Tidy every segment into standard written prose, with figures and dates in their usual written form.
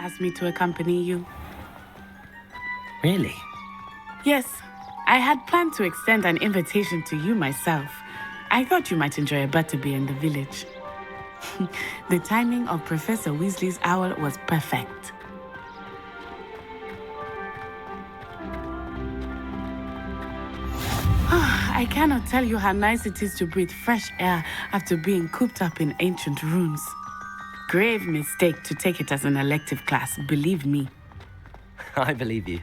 asked me to accompany you. Really? Yes, I had planned to extend an invitation to you myself. I thought you might enjoy a butterbeer in the village. The timing of Professor Weasley's owl was perfect. I cannot tell you how nice it is to breathe fresh air after being cooped up in ancient ruins. Grave mistake to take it as an elective class, believe me. I believe you.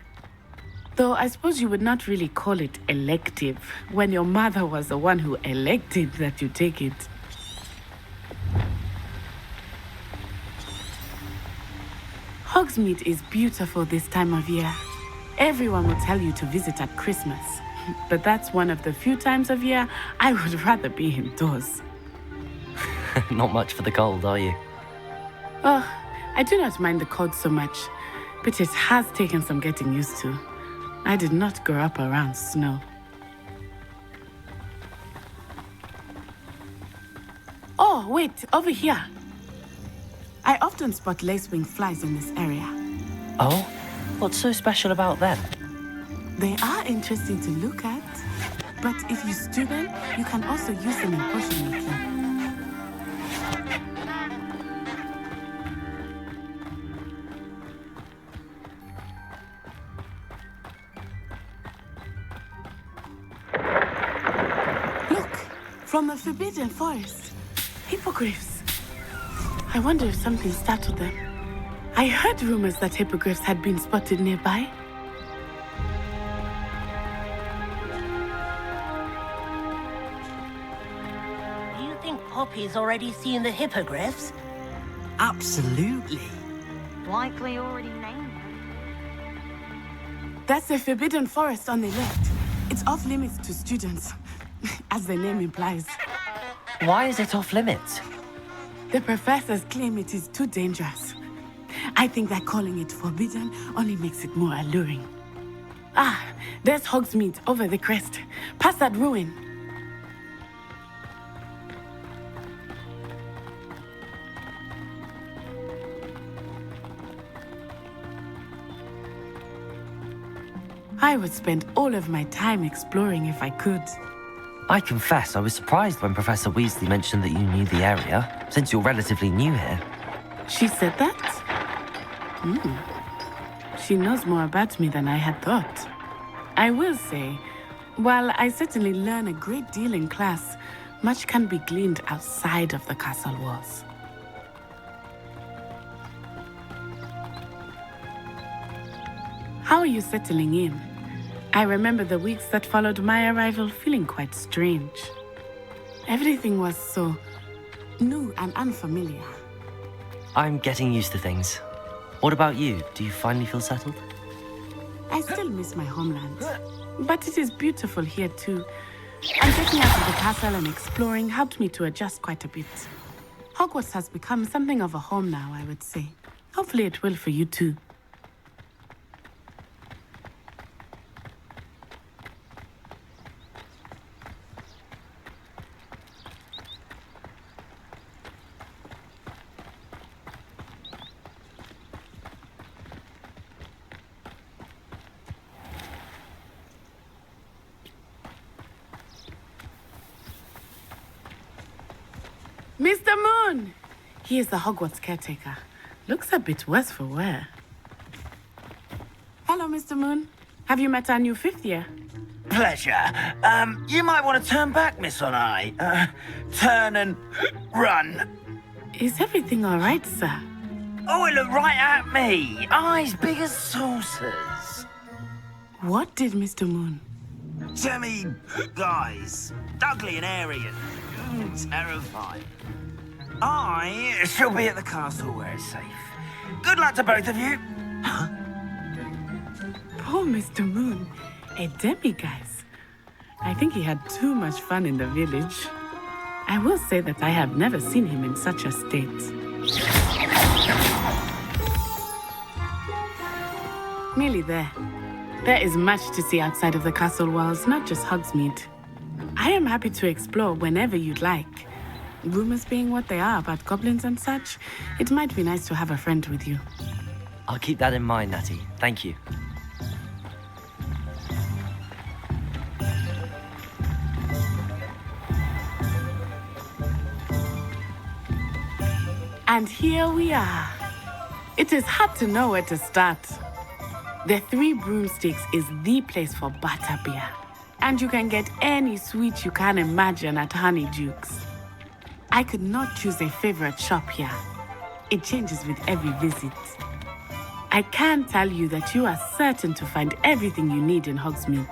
Though I suppose you would not really call it elective when your mother was the one who elected that you take it. Hogsmeade is beautiful this time of year. Everyone will tell you to visit at Christmas, but that's one of the few times of year I would rather be indoors. Not much for the cold, are you? Oh, I do not mind the cold so much, but it has taken some getting used to. I did not grow up around snow. Oh, wait, over here. I often spot lacewing flies in this area. Oh? What's so special about them? They are interesting to look at, but if you stew them, you can also use them in potion making. From the Forbidden Forest. Hippogriffs. I wonder if something startled them. I heard rumors that hippogriffs had been spotted nearby. Do you think Poppy's already seen the hippogriffs? Absolutely. Likely already named them. That's the Forbidden Forest on the left. It's off limits to students. As the name implies. Why is it off limits? The professors claim it is too dangerous. I think that calling it forbidden only makes it more alluring. Ah, there's Hogsmeade over the crest. Past that ruin. I would spend all of my time exploring if I could. I confess I was surprised when Professor Weasley mentioned that you knew the area, since you're relatively new here. She said that? She knows more about me than I had thought. I will say, while I certainly learn a great deal in class, much can be gleaned outside of the castle walls. How are you settling in? I remember the weeks that followed my arrival feeling quite strange. Everything was so new and unfamiliar. I'm getting used to things. What about you? Do you finally feel settled? I still miss my homeland, but it is beautiful here too. And getting out of the castle and exploring helped me to adjust quite a bit. Hogwarts has become something of a home now, I would say. Hopefully it will for you too. Mr. Moon! He is the Hogwarts caretaker. Looks a bit worse for wear. Hello, Mr. Moon. Have you met our new fifth year? Pleasure. You might want to turn back, Miss Onai. Turn and run. Is everything all right, sir? Oh, it looked right at me. Eyes big as saucers. What did Mr. Moon? Jemmy, guys. Ugly and airy and terrifying. I shall be at the castle where it's safe. Good luck to both of you. Poor Mr. Moon. A demiguise. I think he had too much fun in the village. I will say that I have never seen him in such a state. Nearly there. There is much to see outside of the castle walls, not just Hogsmeade. I am happy to explore whenever you'd like. Rumors being what they are about goblins and such, it might be nice to have a friend with you. I'll keep that in mind, Natty. Thank you. And here we are. It is hard to know where to start. The Three Broomsticks is the place for butterbeer. And you can get any sweet you can imagine at Honeydukes. I could not choose a favorite shop here. It changes with every visit. I can tell you that you are certain to find everything you need in Hogsmeade.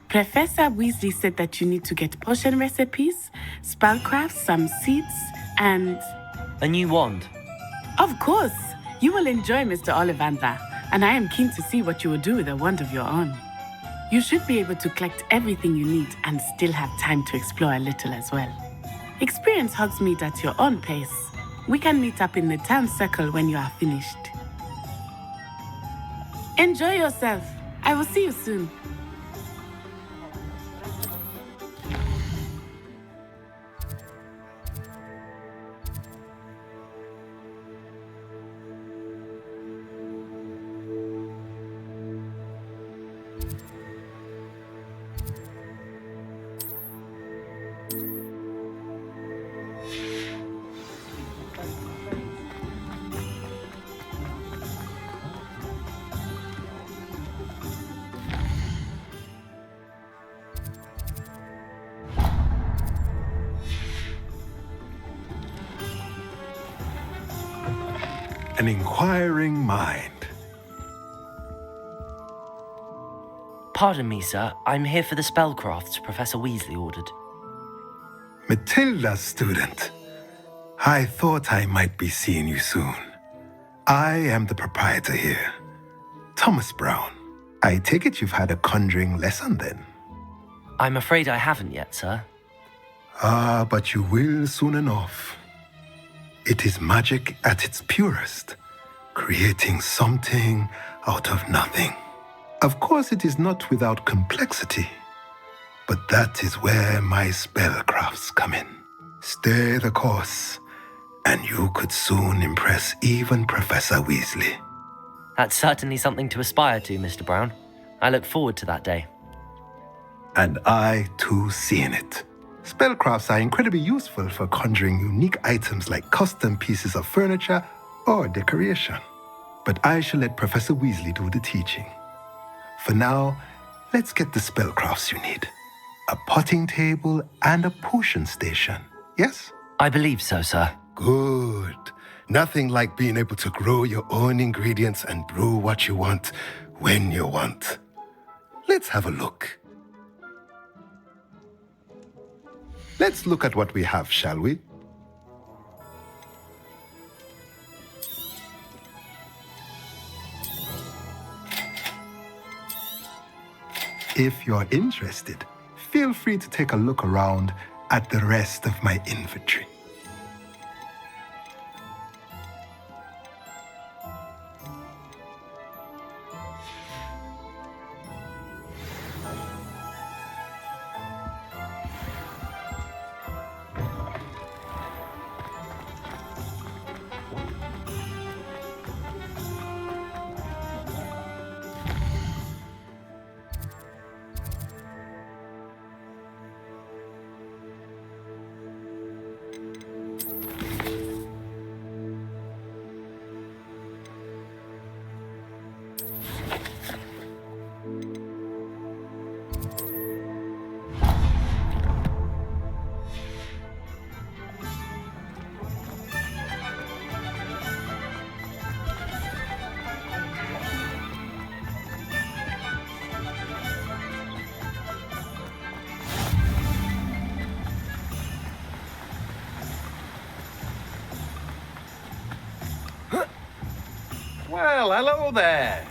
Professor Weasley said that you need to get potion recipes, spellcraft, some seeds, and... A new wand. Of course! You will enjoy Mr. Ollivander, and I am keen to see what you will do with a wand of your own. You should be able to collect everything you need and still have time to explore a little as well. Experience Hogsmeade at your own pace. We can meet up in the town circle when you are finished. Enjoy yourself. I will see you soon. An inquiring mind. Pardon me, sir. I'm here for the spellcrafts Professor Weasley ordered. Matilda's student. I thought I might be seeing you soon. I am the proprietor here, Thomas Brown. I take it you've had a conjuring lesson then? I'm afraid I haven't yet, sir. Ah, but you will soon enough. It is magic at its purest, creating something out of nothing. Of course, it is not without complexity, but that is where my spellcrafts come in. Stay the course, and you could soon impress even Professor Weasley. That's certainly something to aspire to, Mr. Brown. I look forward to that day. And I, too, seeing it. Spellcrafts are incredibly useful for conjuring unique items like custom pieces of furniture or decoration. But I shall let Professor Weasley do the teaching. For now, let's get the spellcrafts you need. A potting table and a potion station, yes? I believe so, sir. Good. Nothing like being able to grow your own ingredients and brew what you want when you want. Let's have a look. Let's look at what we have, shall we? If you're interested, feel free to take a look around at the rest of my inventory. Well, hello there.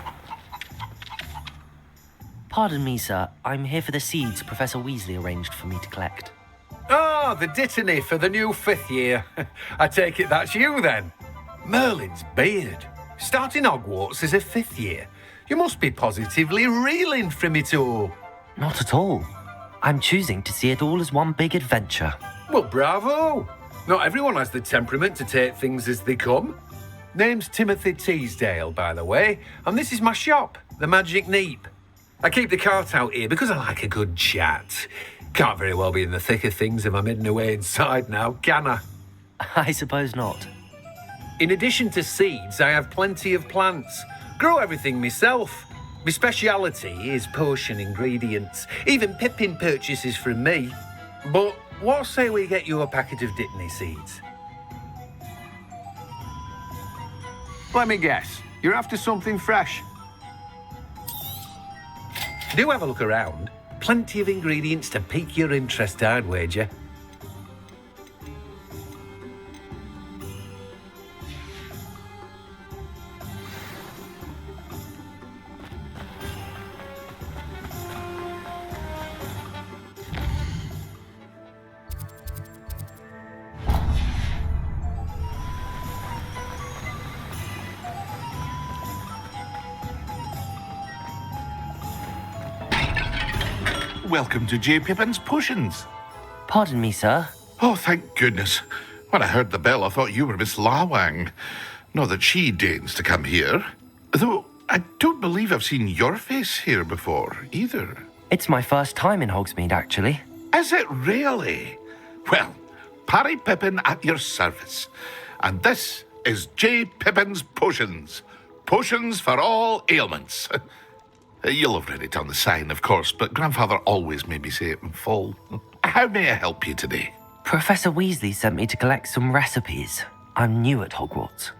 Pardon me, sir. I'm here for the seeds Professor Weasley arranged for me to collect. Oh, the dittany for the new 5th year. I take it that's you then. Merlin's beard. Starting Hogwarts as a 5th year. You must be positively reeling from it all. Not at all. I'm choosing to see it all as one big adventure. Well, bravo! Not everyone has the temperament to take things as they come. Name's Timothy Teasdale, by the way, and this is my shop, the Magic Neep. I keep the cart out here because I like a good chat. Can't very well be in the thick of things if I'm hidden away inside now, can I? I suppose not. In addition to seeds, I have plenty of plants. Grow everything myself. My speciality is potion ingredients. Even Pippin purchases from me. But what say we get you a packet of Dittany seeds? Let me guess. You're after something fresh. Do have a look around. Plenty of ingredients to pique your interest, I'd wager. Welcome to J. Pippin's Potions. Pardon me, sir. Oh, thank goodness. When I heard the bell, I thought you were Miss Lawang. Not that she deigns to come here. Though, I don't believe I've seen your face here before, either. It's my first time in Hogsmeade, actually. Is it really? Well, Parry Pippin at your service. And this is J. Pippin's Potions. Potions for all ailments. You'll have read it on the sign, of course, but Grandfather always made me say it in full. How may I help you today? Professor Weasley sent me to collect some recipes. I'm new at Hogwarts.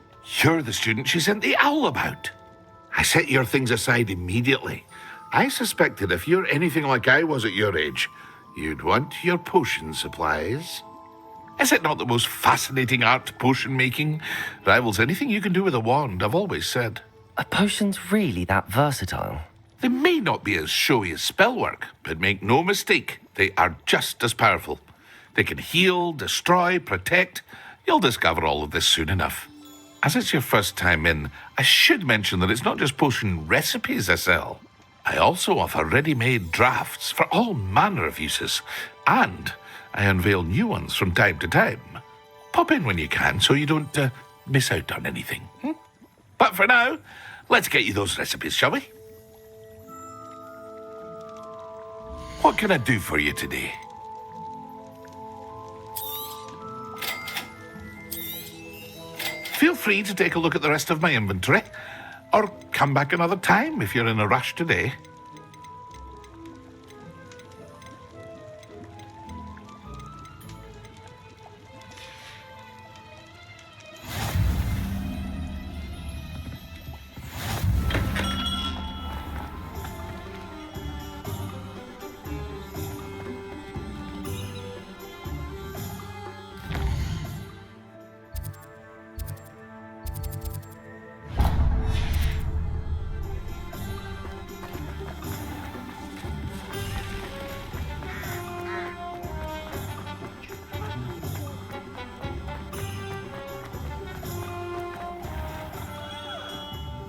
You're the student she sent the owl about. I set your things aside immediately. I suspected if you're anything like I was at your age, you'd want your potion supplies. Is it not the most fascinating art, potion making? Rivals anything you can do with a wand, I've always said. Are potions really that versatile? They may not be as showy as spellwork, but make no mistake, they are just as powerful. They can heal, destroy, protect. You'll discover all of this soon enough. As it's your first time in, I should mention that it's not just potion recipes I sell. I also offer ready-made drafts for all manner of uses, and I unveil new ones from time to time. Pop in when you can so you don't miss out on anything. But for now, let's get you those recipes, shall we? What can I do for you today? Feel free to take a look at the rest of my inventory, or come back another time if you're in a rush today.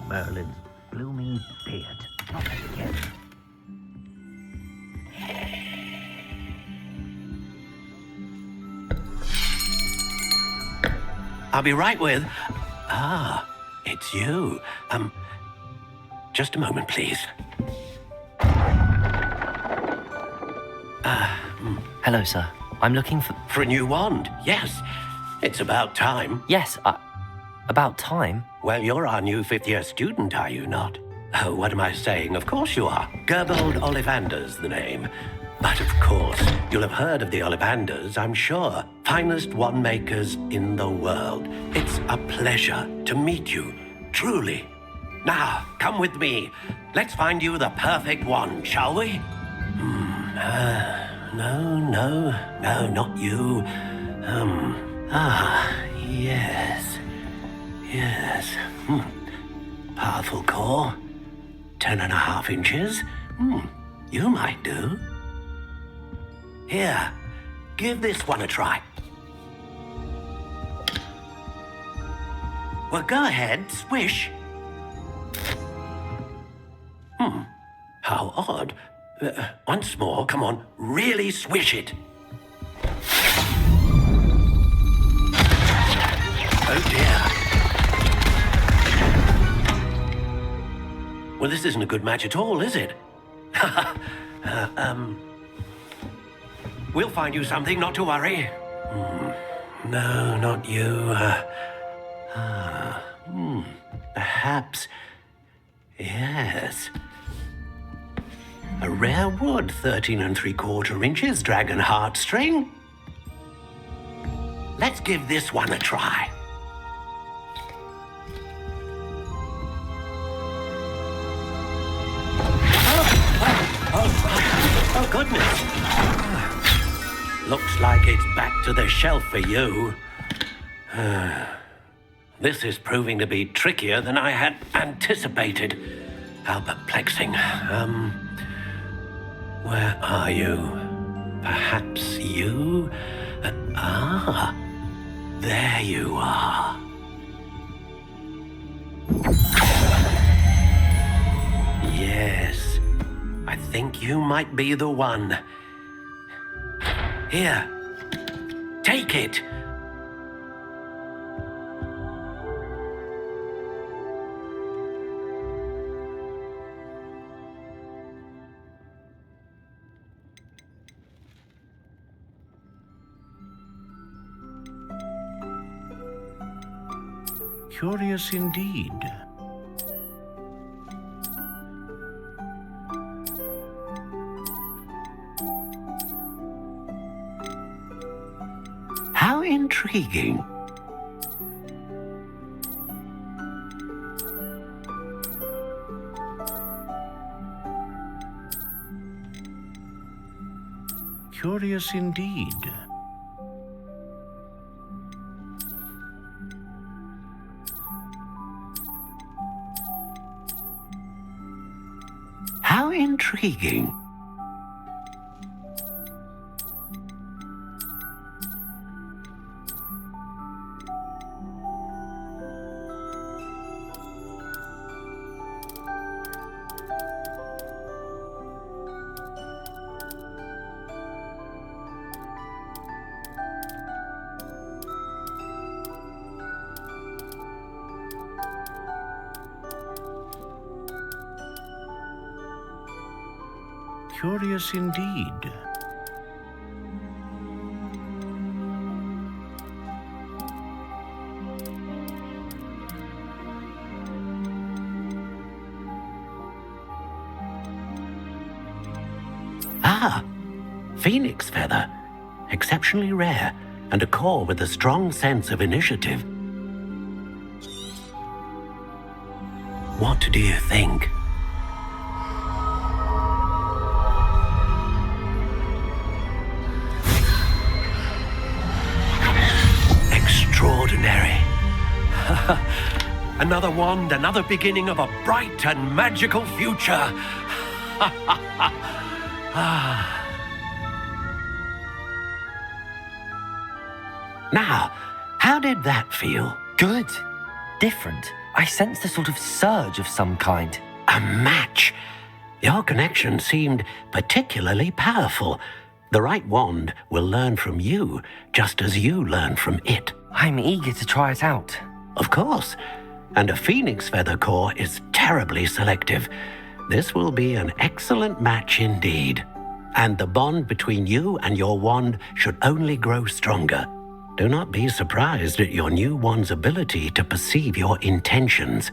Merlin's blooming beard. Not again. I'll be right with... Ah, it's you. Just a moment, please. Hello, sir. I'm looking for... For a new wand, yes. It's about time. Yes, about time? Well, you're our new fifth-year student, are you not? Oh, what am I saying? Of course you are. Gerbold Ollivander's the name. But of course, you'll have heard of the Ollivanders, I'm sure. Finest wand makers in the world. It's a pleasure to meet you, truly. Now, come with me. Let's find you the perfect wand, shall we? No, not you. Yes. Powerful core. 10.5 inches. You might do. Here, give this one a try. Well, go ahead, swish. How odd. Once more, come on, really swish it. Oh dear. Well, this isn't a good match at all, is it? We'll find you something, not to worry. No, not you. Perhaps. Yes. A rare wood, 13 3/4 inches, dragon heartstring. Let's give this one a try. Oh, goodness. Looks like it's back to the shelf for you. This is proving to be trickier than I had anticipated. How perplexing. Where are you? Perhaps you? There you are. Yes, I think you might be the one. Here, take it. Curious indeed. How intriguing. Curious indeed. How intriguing. Curious indeed. Phoenix feather. Exceptionally rare, and a core with a strong sense of initiative. What do you think? Extraordinary. Another wand, another beginning of a bright and magical future. Now, how did that feel? Good. Different. I sensed a sort of surge of some kind. A match. Your connection seemed particularly powerful. The right wand will learn from you, just as you learn from it. I'm eager to try it out. Of course. And a phoenix feather core is terribly selective. This will be an excellent match indeed. And the bond between you and your wand should only grow stronger. Do not be surprised at your new wand's ability to perceive your intentions,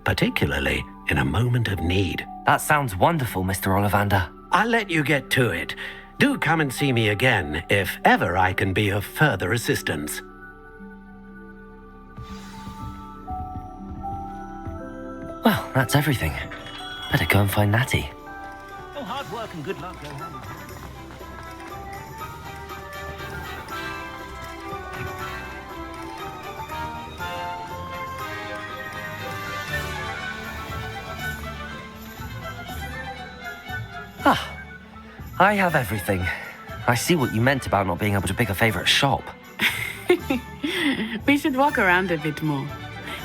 particularly in a moment of need. That sounds wonderful, Mr. Ollivander. I'll let you get to it. Do come and see me again if ever I can be of further assistance. Well, that's everything. Better go and find Natty. Oh, hard work and good luck, I have everything. I see what you meant about not being able to pick a favorite shop. We should walk around a bit more.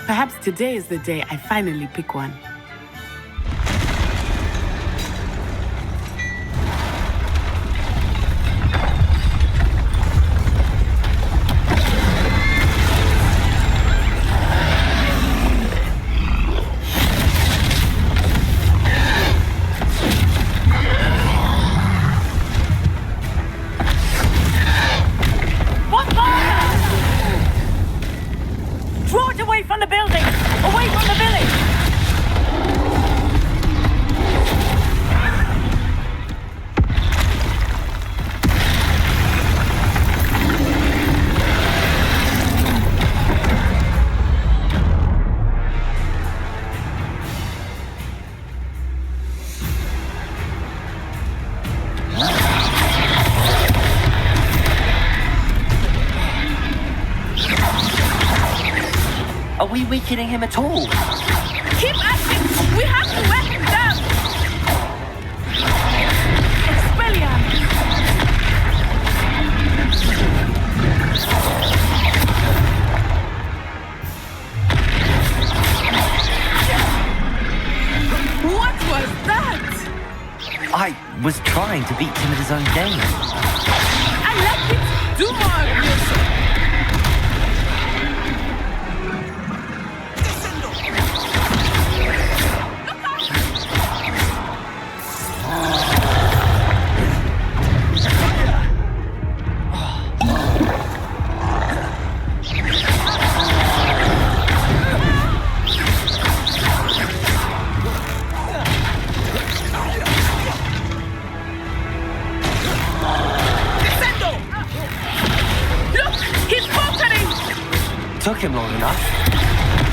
Perhaps today is the day I finally pick one. we weakening him at all? Keep asking! We have to wear him down! Expelliarmus! What was that? I was trying to beat him at his own game. I like it! Do more! Took him long enough.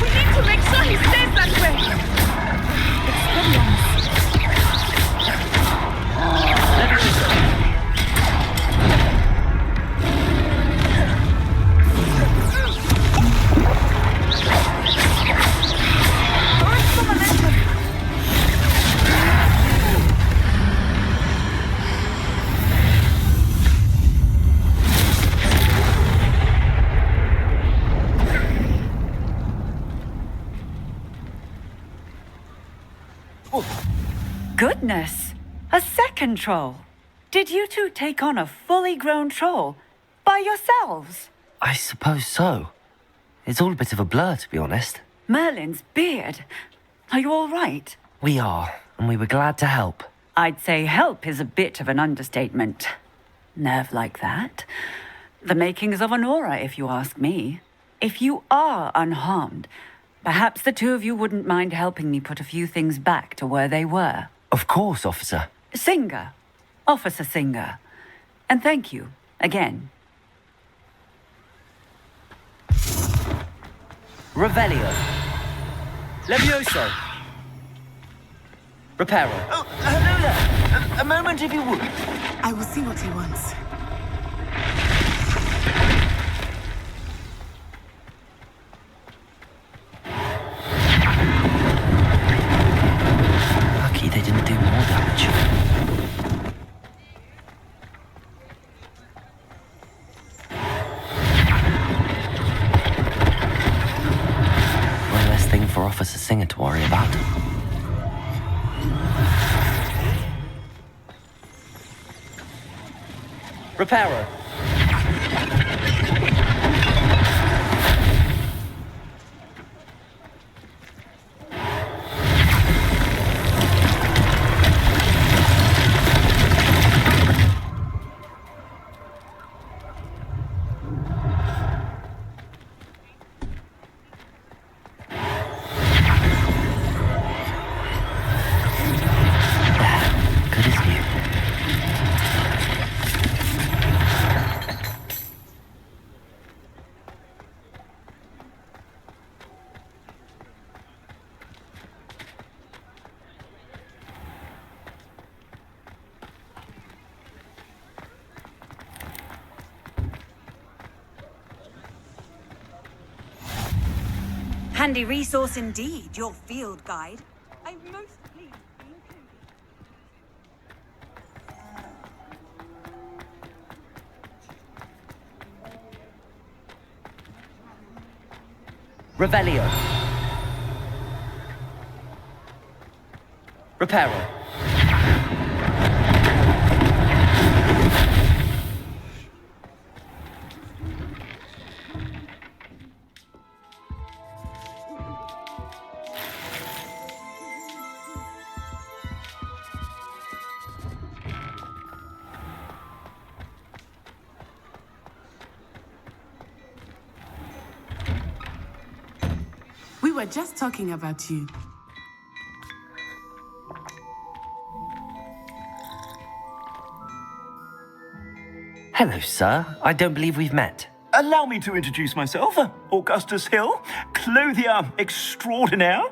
We need to make sure he stays that way. Goodness! A second troll! Did you two take on a fully grown troll by yourselves? I suppose so. It's all a bit of a blur, to be honest. Merlin's beard. Are you all right? We are, and we were glad to help. I'd say help is a bit of an understatement. Nerve like that. The makings of an aura, if you ask me. If you are unharmed, perhaps the two of you wouldn't mind helping me put a few things back to where they were. Of course, officer. Singer. Officer Singer. And thank you, again. Revelio. Levioso. Reparo. Oh, hello there. A moment, if you would. I will see what he wants. Lucky they didn't do more damage. One less thing for Officer Singer to worry about. Reparo. Good as new. Handy resource indeed, your field guide. I'm most pleased to be included. Revelio. Reparo. We were just talking about you. Hello, sir. I don't believe we've met. Allow me to introduce myself, Augustus Hill, clothier extraordinaire.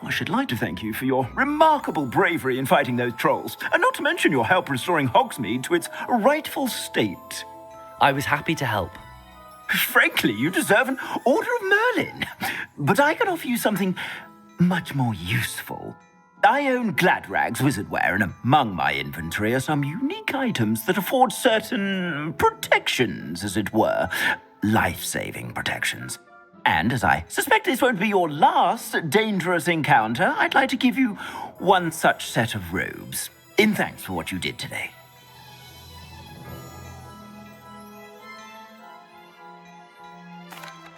I should like to thank you for your remarkable bravery in fighting those trolls, and not to mention your help restoring Hogsmeade to its rightful state. I was happy to help. Frankly, you deserve an Order of Merlin. But I can offer you something much more useful. I own Gladrag's wizardware, and among my inventory are some unique items that afford certain protections, as it were. Life-saving protections. And as I suspect this won't be your last dangerous encounter, I'd like to give you one such set of robes, in thanks for what you did today.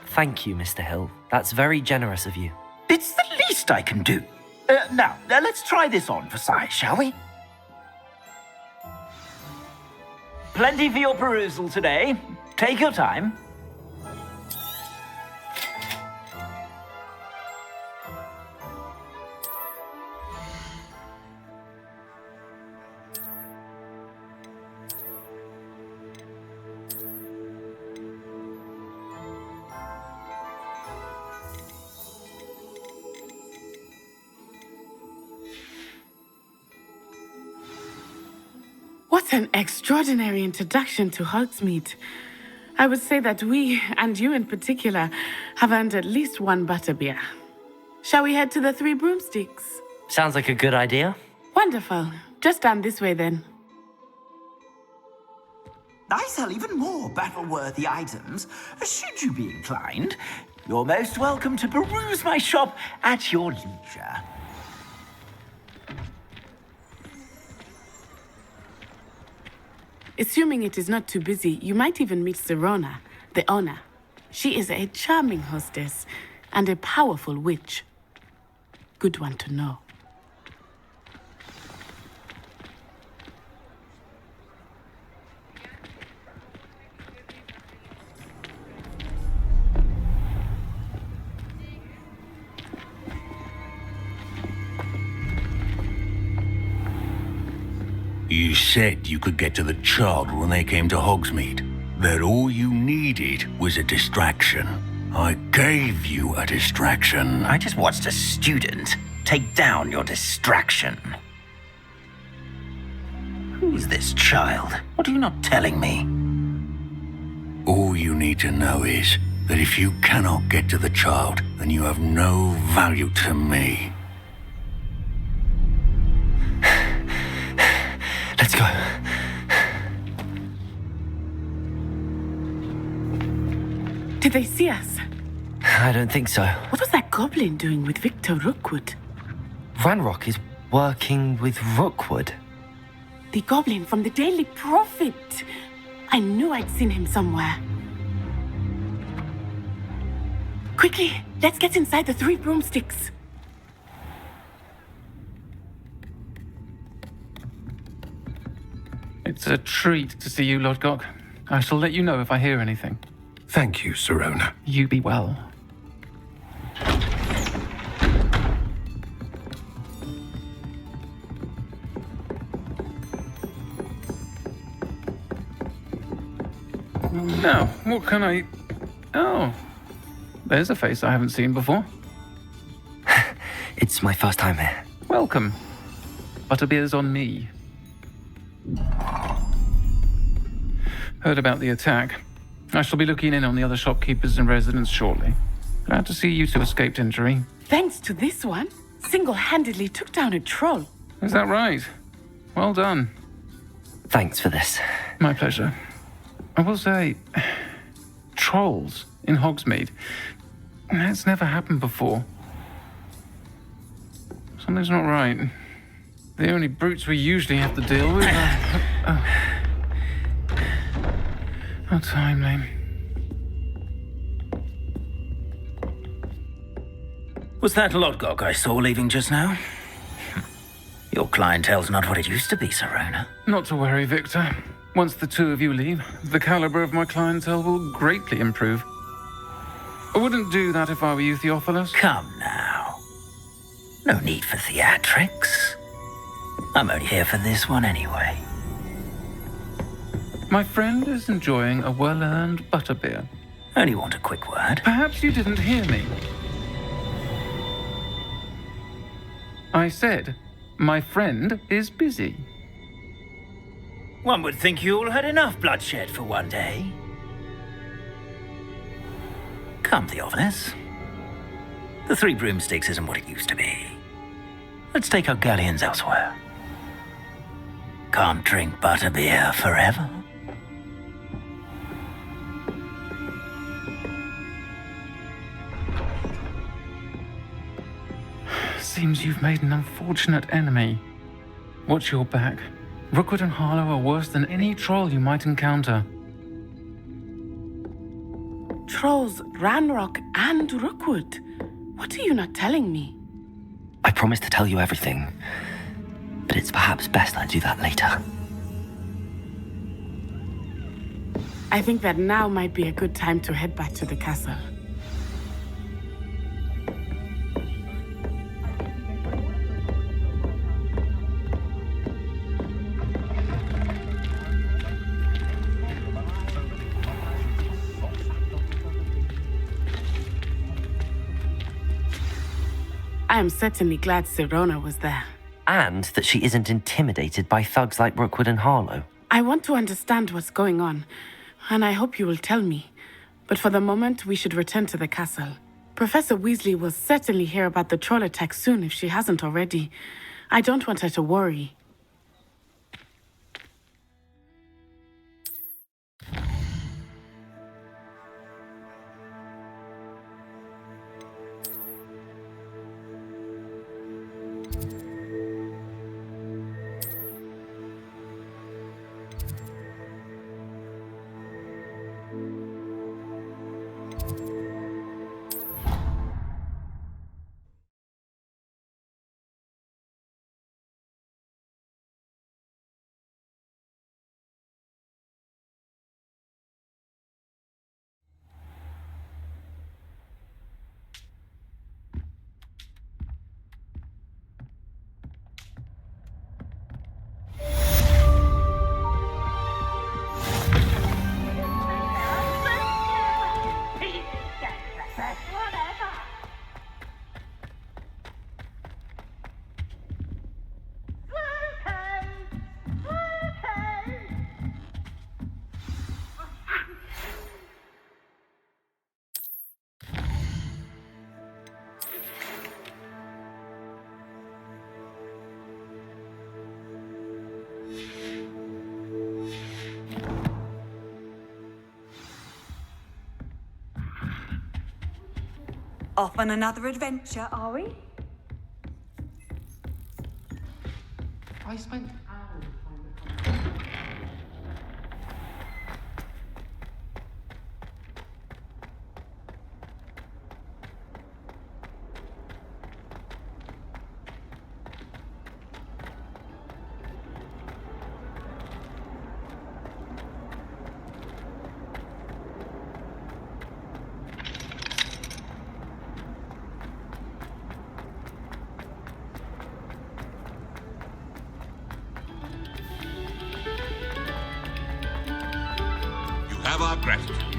Thank you, Mr. Hill. That's very generous of you. It's the least I can do. Now, let's try this on for size, shall we? Plenty for your perusal today. Take your time. What an extraordinary introduction to Hogsmeade. I would say that we, and you in particular, have earned at least one butterbeer. Shall we head to the Three Broomsticks? Sounds like a good idea. Wonderful. Just down this way then. I sell even more battle-worthy items, should you be inclined. You're most welcome to peruse my shop at your leisure. Assuming it is not too busy, you might even meet Sirona, the owner. She is a charming hostess and a powerful witch. Good one to know. You said you could get to the child when they came to Hogsmeade. That all you needed was a distraction. I gave you a distraction. I just watched a student take down your distraction. Who's this child? What are you not telling me? All you need to know is that if you cannot get to the child, then you have no value to me. Let's go. Did they see us? I don't think so. What was that goblin doing with Victor Rookwood? Ranrock is working with Rookwood. The goblin from the Daily Prophet. I knew I'd seen him somewhere. Quickly, let's get inside the Three Broomsticks. It's a treat to see you, Lodgok. I shall let you know if I hear anything. Thank you, Sirona. You be well. Now, what can I... Oh, there's a face I haven't seen before. It's my first time here. Welcome. Butterbeer's on me. Heard about the attack. I shall be looking in on the other shopkeepers and residents shortly. Glad to see you two escaped injury. Thanks to this one, single-handedly took down a troll. Is that right? Well done. Thanks for this. My pleasure. I will say, trolls in Hogsmeade. That's never happened before. Something's not right. The only brutes we usually have to deal with are... How timely. Was that Lodgok I saw leaving just now? Your clientele's not what it used to be, Sirona. Not to worry, Victor. Once the two of you leave, the caliber of my clientele will greatly improve. I wouldn't do that if I were you, Theophilus. Come now. No need for theatrics. I'm only here for this one anyway. My friend is enjoying a well-earned butterbeer. Only want a quick word. Perhaps you didn't hear me. I said, my friend is busy. One would think you all had enough bloodshed for one day. Come, Theophilus. The Three Broomsticks isn't what it used to be. Let's take our galleons elsewhere. Can't drink butterbeer forever. Seems you've made an unfortunate enemy. Watch your back. Rookwood and Harlow are worse than any troll you might encounter. Trolls, Ranrock, and Rookwood. What are you not telling me? I promised to tell you everything, but it's perhaps best I do that later. I think that now might be a good time to head back to the castle. I am certainly glad Sirona was there. And that she isn't intimidated by thugs like Rookwood and Harlow. I want to understand what's going on, and I hope you will tell me. But for the moment, we should return to the castle. Professor Weasley will certainly hear about the troll attack soon if she hasn't already. I don't want her to worry. Off on another adventure, are we? I spent hours Have our gratitude.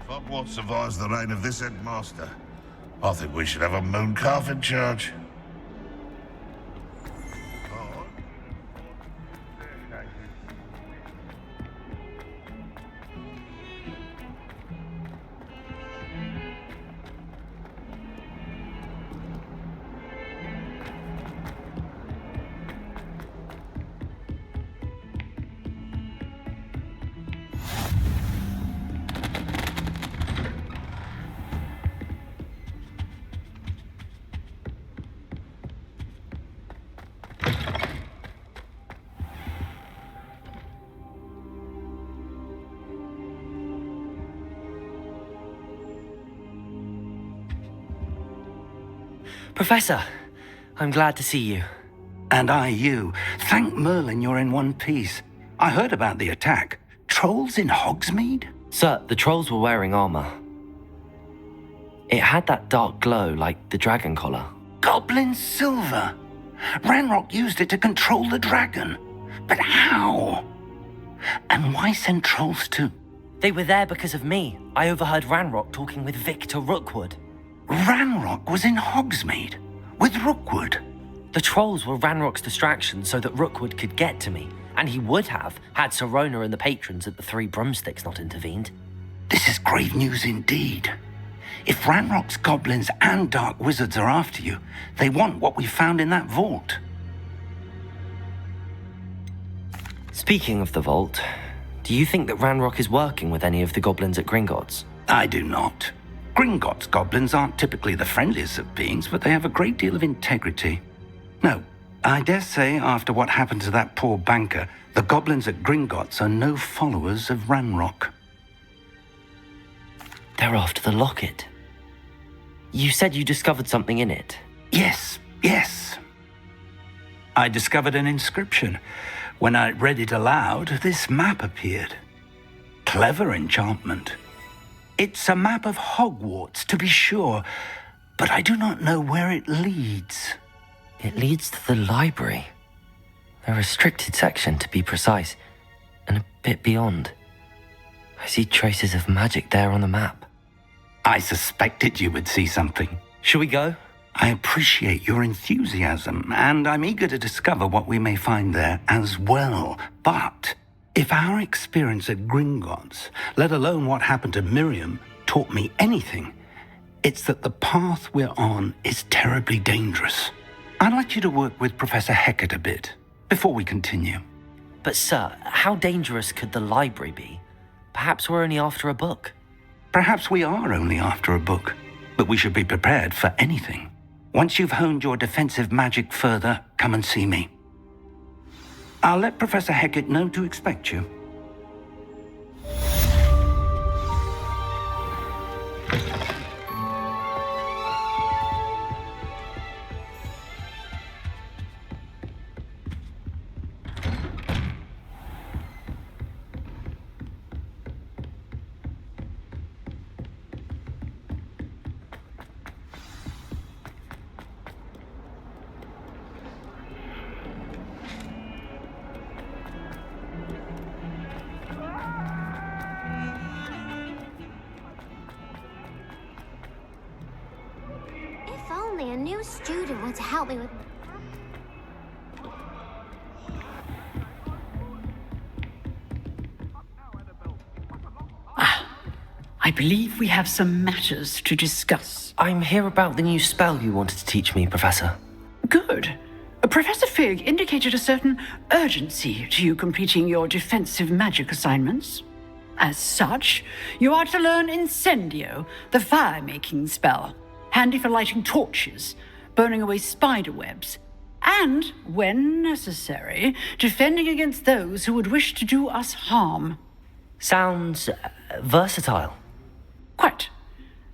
Hogwarts survives the reign of this headmaster. I think we should have a moon calf in charge. Professor, I'm glad to see you. And I you. Thank Merlin you're in one piece. I heard about the attack. Trolls in Hogsmeade? Sir, the trolls were wearing armor. It had that dark glow like the dragon collar. Goblin silver. Ranrock used it to control the dragon. But how? And why send trolls too? They were there because of me. I overheard Ranrock talking with Victor Rookwood. Ranrock was in Hogsmeade? With Rookwood? The trolls were Ranrock's distraction so that Rookwood could get to me. And he would have, had Sirona and the patrons at the Three Broomsticks not intervened. This is grave news indeed. If Ranrock's goblins and dark wizards are after you, they want what we found in that vault. Speaking of the vault, do you think that Ranrock is working with any of the goblins at Gringotts? I do not. Gringotts goblins aren't typically the friendliest of beings, but they have a great deal of integrity. No, I dare say after what happened to that poor banker, the goblins at Gringotts are no followers of Ranrock. They're after the locket. You said you discovered something in it. Yes. I discovered an inscription. When I read it aloud, this map appeared. Clever enchantment. It's a map of Hogwarts, to be sure, but I do not know where it leads. It leads to the library. A restricted section, to be precise, and a bit beyond. I see traces of magic there on the map. I suspected you would see something. Shall we go? I appreciate your enthusiasm, and I'm eager to discover what we may find there as well. But if our experience at Gringotts, let alone what happened to Miriam, taught me anything, it's that the path we're on is terribly dangerous. I'd like you to work with Professor Hecat a bit before we continue. But sir, how dangerous could the library be? Perhaps we're only after a book. Perhaps we are only after a book, but we should be prepared for anything. Once you've honed your defensive magic further, come and see me. I'll let Professor Hecat know to expect you. A new student would help me with... I believe we have some matters to discuss. I'm here about the new spell you wanted to teach me, Professor. Good. Professor Fig indicated a certain urgency to you completing your defensive magic assignments. As such, you are to learn Incendio, the fire-making spell. Handy for lighting torches, burning away spider webs, and, when necessary, defending against those who would wish to do us harm. Sounds versatile. Quite.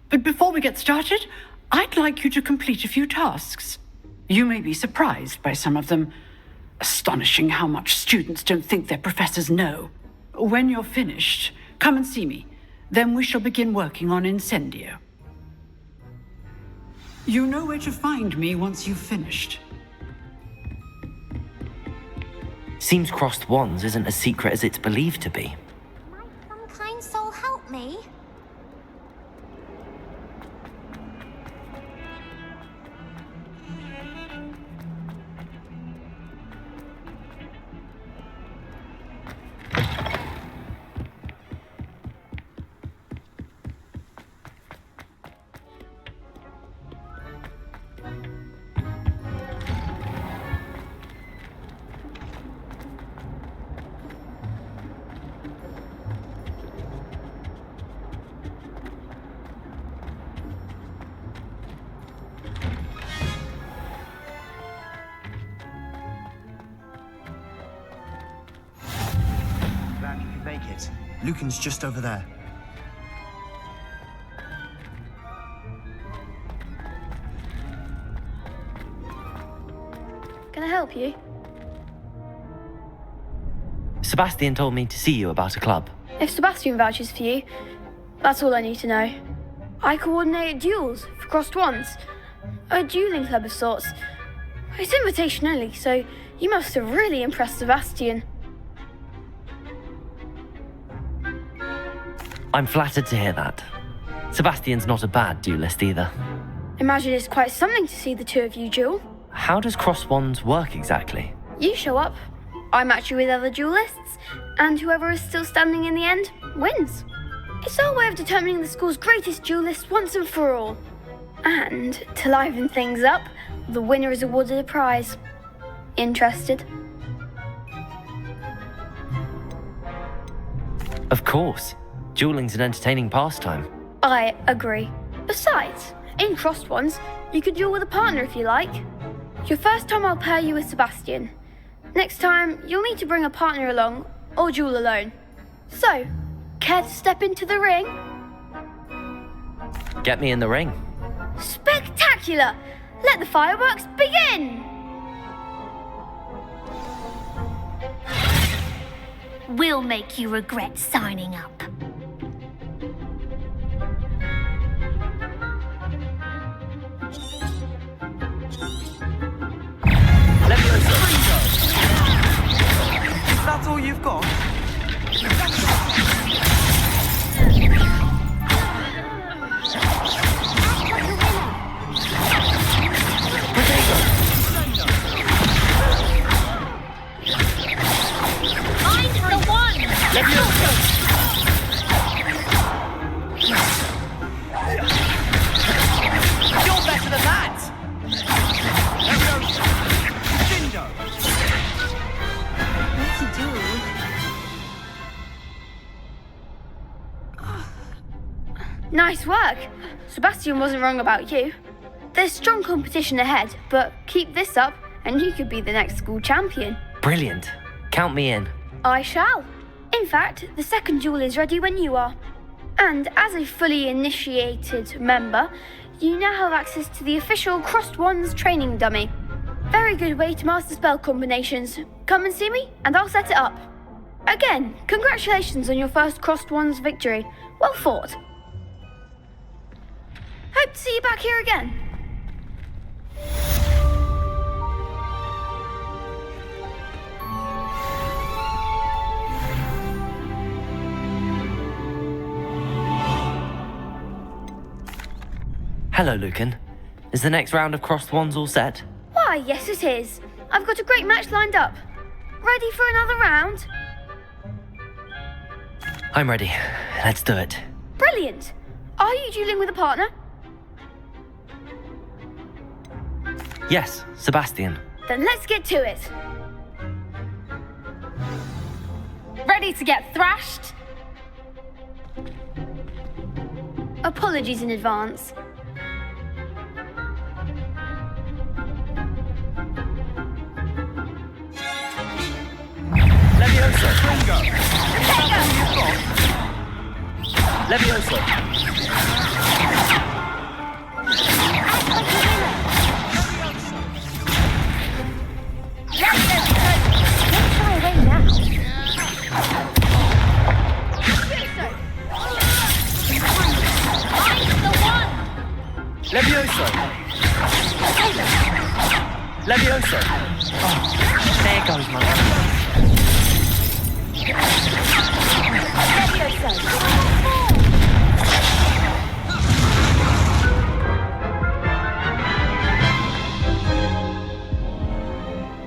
But before we get started, I'd like you to complete a few tasks. You may be surprised by some of them. Astonishing how much students don't think their professors know. When you're finished, come and see me. Then we shall begin working on Incendio. You know where to find me once you've finished. Seems crossed wands isn't as secret as it's believed to be. Might some kind soul help me? Lucan's just over there. Can I help you? Sebastian told me to see you about a club. If Sebastian vouches for you, that's all I need to know. I coordinate duels for crossed wands. A dueling club of sorts. It's invitation only, so you must have really impressed Sebastian. I'm flattered to hear that. Sebastian's not a bad duelist either. Imagine it's quite something to see the two of you duel. How does cross wands work exactly? You show up, I match you with other duelists, and whoever is still standing in the end wins. It's our way of determining the school's greatest duelist once and for all. And to liven things up, the winner is awarded a prize. Interested? Of course. Dueling's an entertaining pastime. I agree. Besides, in crossed ones, you could duel with a partner if you like. Your first time I'll pair you with Sebastian. Next time, you'll need to bring a partner along, or duel alone. So, care to step into the ring? Get me in the ring. Spectacular! Let the fireworks begin! We'll make you regret signing up. That's all you've got? Find the one! You're better than that! Nice work. Sebastian wasn't wrong about you. There's strong competition ahead, but keep this up and you could be the next school champion. Brilliant. Count me in. I shall. In fact, the second duel is ready when you are. And as a fully initiated member, you now have access to the official Crossed Wands training dummy. Very good way to master spell combinations. Come and see me and I'll set it up. Again, congratulations on your first Crossed Wands victory. Well fought. Hope to see you back here again. Hello, Lucan. Is the next round of crossed wands all set? Why, yes it is. I've got a great match lined up. Ready for another round? I'm ready. Let's do it. Brilliant. Are you dueling with a partner? Yes, Sebastian. Then let's get to it. Ready to get thrashed? Apologies in advance. Levioso. Levioso. Levioso. Levioso. Oh, there goes my man.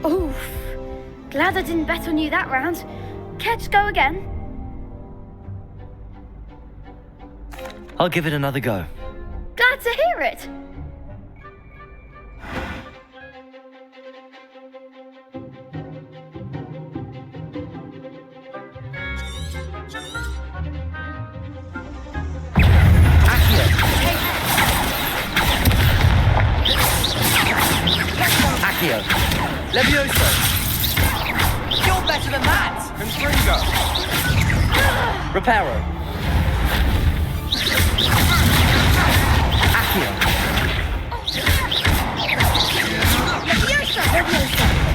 Oof. Glad I didn't bet on you that round. Care to go again? I'll give it another go. Glad to hear it. Accio. Levioso. You're better than that! Confringo. Reparo. Accio. Levioso.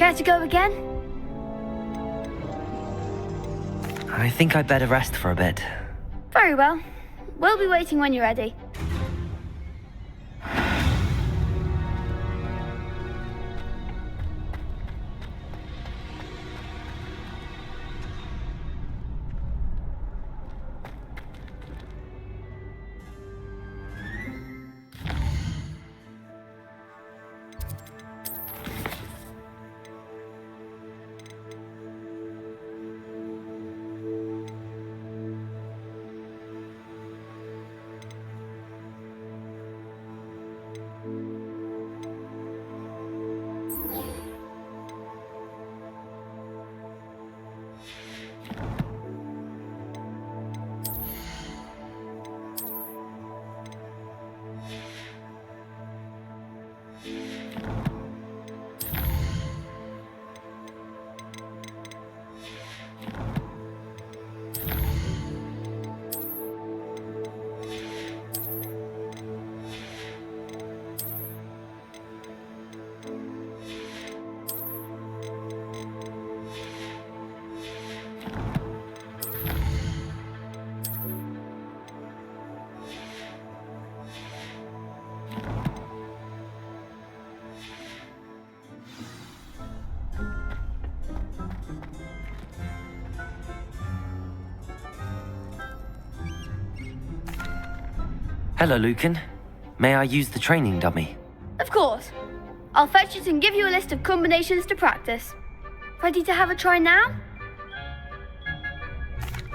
Care to go again? I think I'd better rest for a bit. Very well. We'll be waiting when you're ready. Hello, Lucan. May I use the training dummy? Of course. I'll fetch it and give you a list of combinations to practice. Ready to have a try now?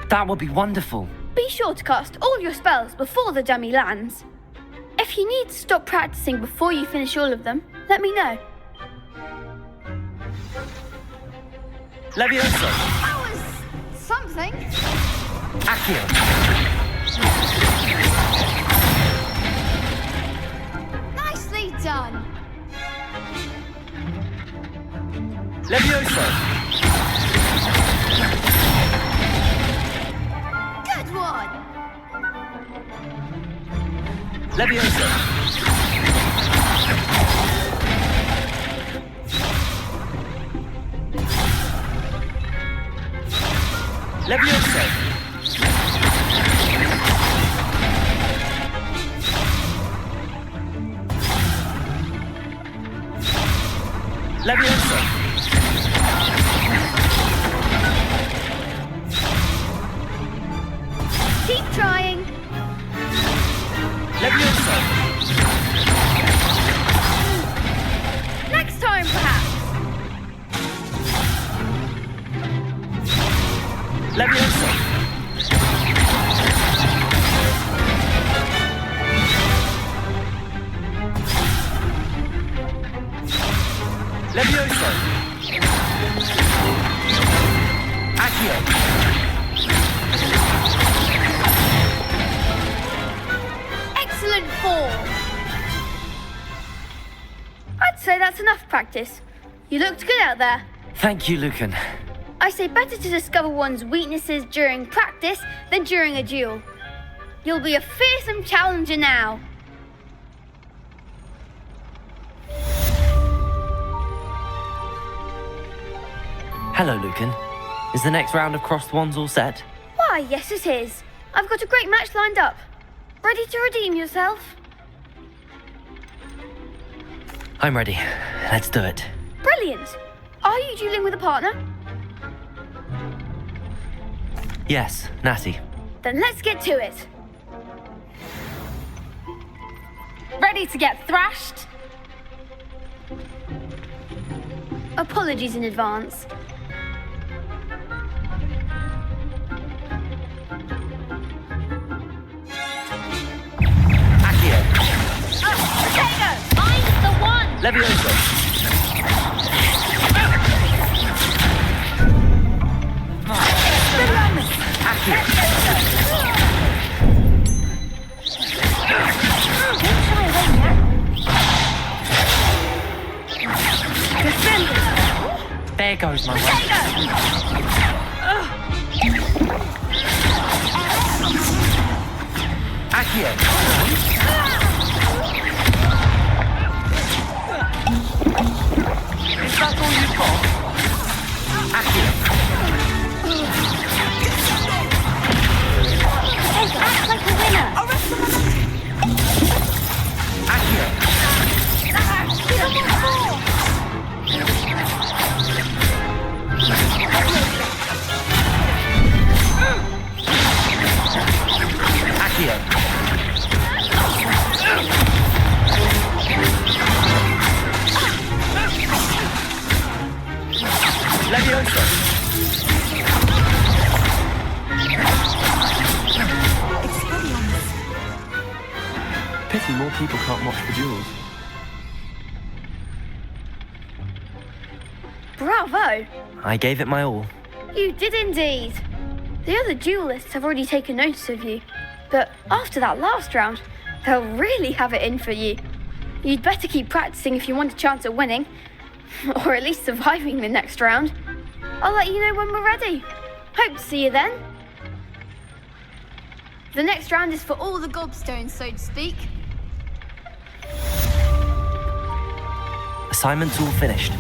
That would be wonderful. Be sure to cast all your spells before the dummy lands. If you need to stop practicing before you finish all of them, let me know. Levioso. That was something. Accio. Nicely done. Levioso. Good one. Levioso. Levioso. Levioso. Keep trying. Levioso. Next time, perhaps. Levioso. Levioso. Accio. Excellent form. I'd say that's enough practice. You looked good out there. Thank you, Lucan. I say better to discover one's weaknesses during practice than during a duel. You'll be a fearsome challenger now. Hello, Lucan. Is the next round of crossed wands all set? Why, yes it is. I've got a great match lined up. Ready to redeem yourself? I'm ready. Let's do it. Brilliant. Are you dueling with a partner? Yes, Natty. Then let's get to it. Ready to get thrashed? Apologies in advance. Accio. Potato! I'm the one! Levioso. Accio. There goes my way. Accio. Is that all you've got? people can't watch the duels. Bravo! I gave it my all. You did indeed. The other duelists have already taken notice of you, but after that last round, they'll really have it in for you. You'd better keep practicing if you want a chance at winning, or at least surviving the next round. I'll let you know when we're ready. Hope to see you then. The next round is for all the gobstones, so to speak. Assignment's all finished.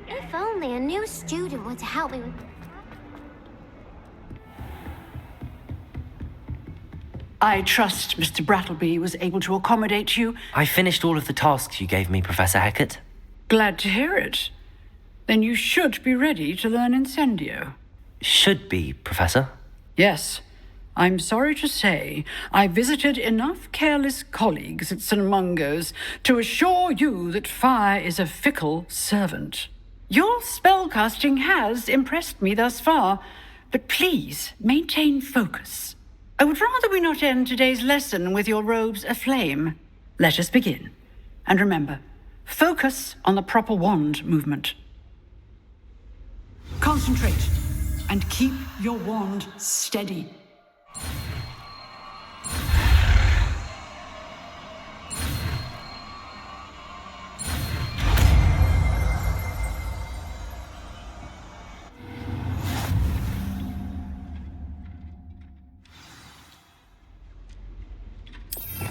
If only a new student were to help me with... I trust Mr. Brattleby was able to accommodate you. I finished all of the tasks you gave me, Professor Hecat. Glad to hear it. Then you should be ready to learn Incendio. Should be, Professor. Yes. I'm sorry to say, I visited enough careless colleagues at St. Mungo's to assure you that fire is a fickle servant. Your spellcasting has impressed me thus far, but please maintain focus. I would rather we not end today's lesson with your robes aflame. Let us begin. And remember, focus on the proper wand movement. Concentrate and keep your wand steady.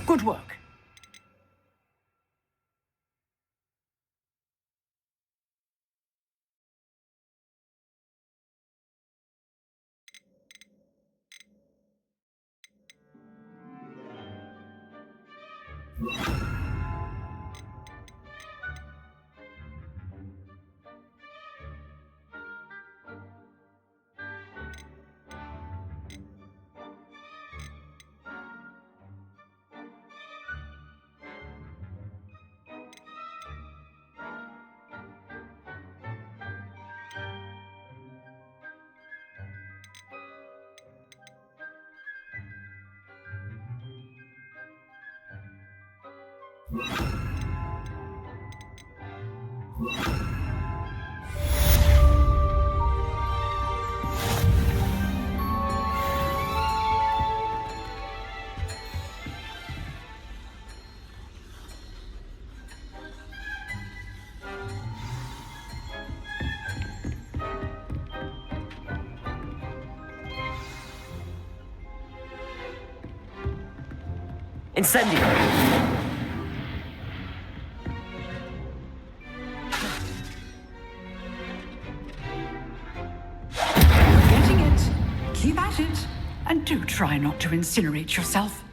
Good work. Incendio! Getting it. Keep at it. And do try not to incinerate yourself.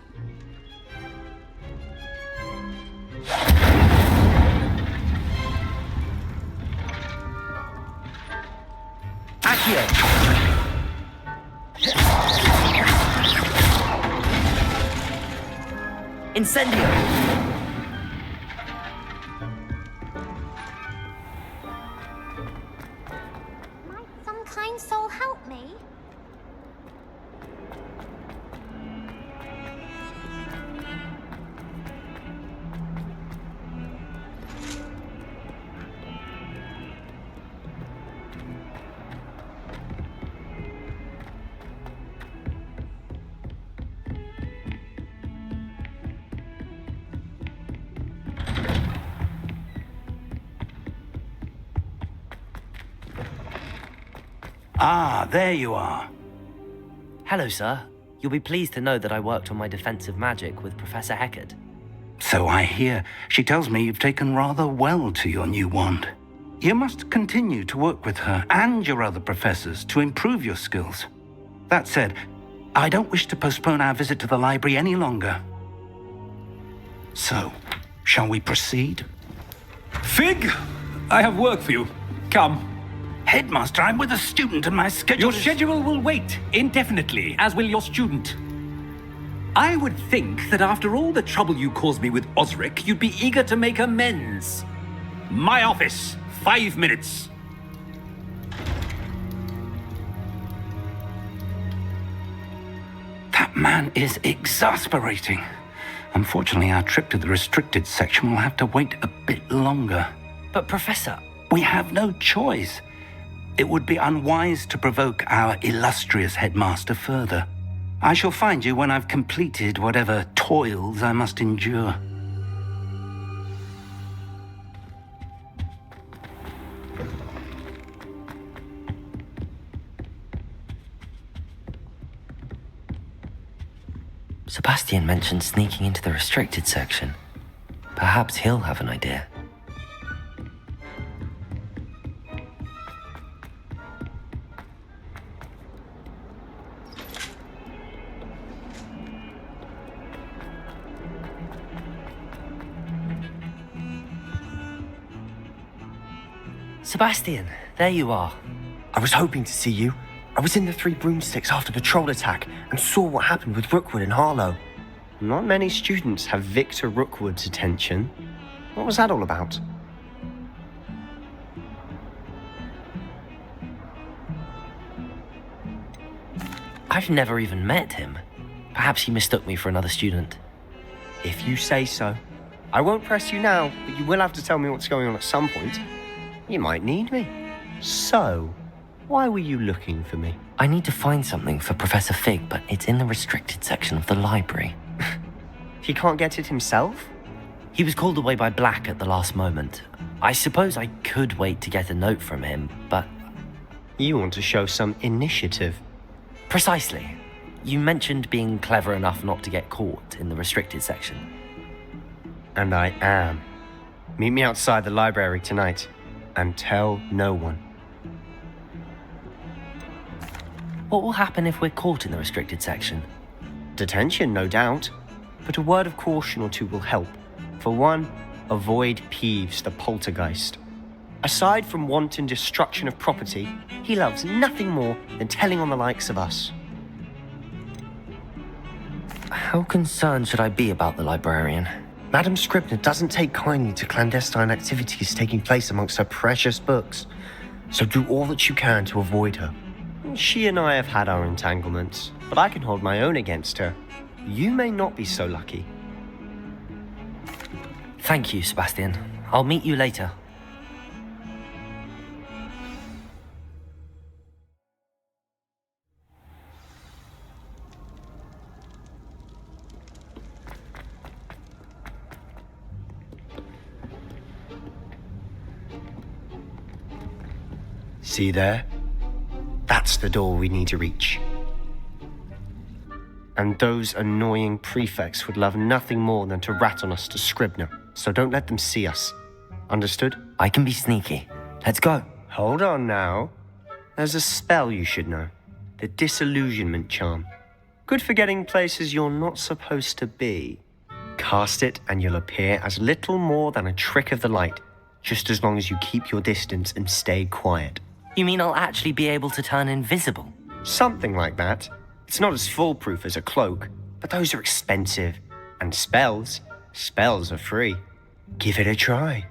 Accio! Incendio! Might some kind soul help me? Ah, there you are. Hello, sir. You'll be pleased to know that I worked on my defensive magic with Professor Hecat. So I hear. She tells me you've taken rather well to your new wand. You must continue to work with her and your other professors to improve your skills. That said, I don't wish to postpone our visit to the library any longer. So, shall we proceed? Fig, I have work for you. Come. Headmaster, I'm with a student and my schedule Your schedule will wait indefinitely, as will your student. I would think that after all the trouble you caused me with Osric, you'd be eager to make amends. My office, 5 minutes. That man is exasperating. Unfortunately, our trip to the restricted section will have to wait a bit longer. But Professor... We have no choice. It would be unwise to provoke our illustrious headmaster further. I shall find you when I've completed whatever toils I must endure. Sebastian mentioned sneaking into the restricted section. Perhaps he'll have an idea. Sebastian, there you are. I was hoping to see you. I was in the Three Broomsticks after the troll attack and saw what happened with Rookwood and Harlow. Not many students have Victor Rookwood's attention. What was that all about? I've never even met him. Perhaps he mistook me for another student. If you say so. I won't press you now, but you will have to tell me what's going on at some point. You might need me. So, why were you looking for me? I need to find something for Professor Fig, but it's in the restricted section of the library. He can't get it himself? He was called away by Black at the last moment. I suppose I could wait to get a note from him, but... You want to show some initiative. Precisely. You mentioned being clever enough not to get caught in the restricted section. And I am. Meet me outside the library tonight. And tell no one. What will happen if we're caught in the restricted section? Detention, no doubt. But a word of caution or two will help. For one, avoid Peeves, the poltergeist. Aside from wanton destruction of property, he loves nothing more than telling on the likes of us. How concerned should I be about the librarian? Madam Scribner doesn't take kindly to clandestine activities taking place amongst her precious books, so do all that you can to avoid her. She and I have had our entanglements, but I can hold my own against her. You may not be so lucky. Thank you, Sebastian. I'll meet you later. See there? That's the door we need to reach. And those annoying prefects would love nothing more than to rat on us to Scribner, so don't let them see us. Understood? I can be sneaky. Let's go. Hold on now. There's a spell you should know. The Disillusionment Charm. Good for getting places you're not supposed to be. Cast it and you'll appear as little more than a trick of the light, just as long as you keep your distance and stay quiet. You mean I'll actually be able to turn invisible? Something like that. It's not as foolproof as a cloak, but those are expensive. And spells are free. Give it a try.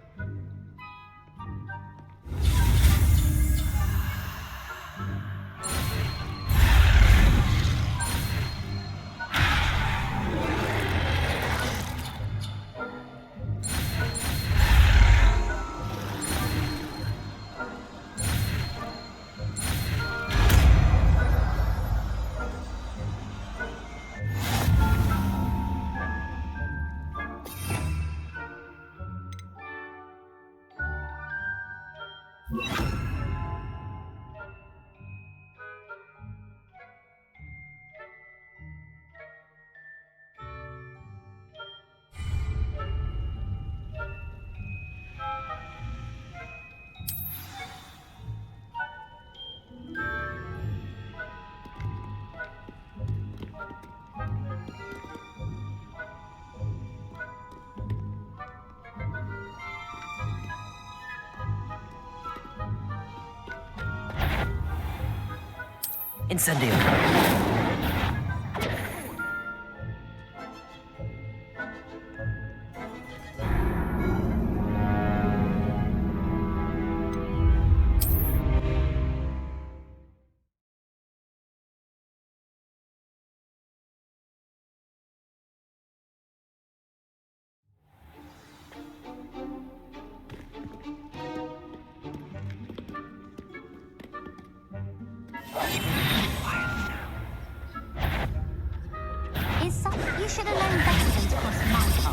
Incendio. You should have known better than to cross my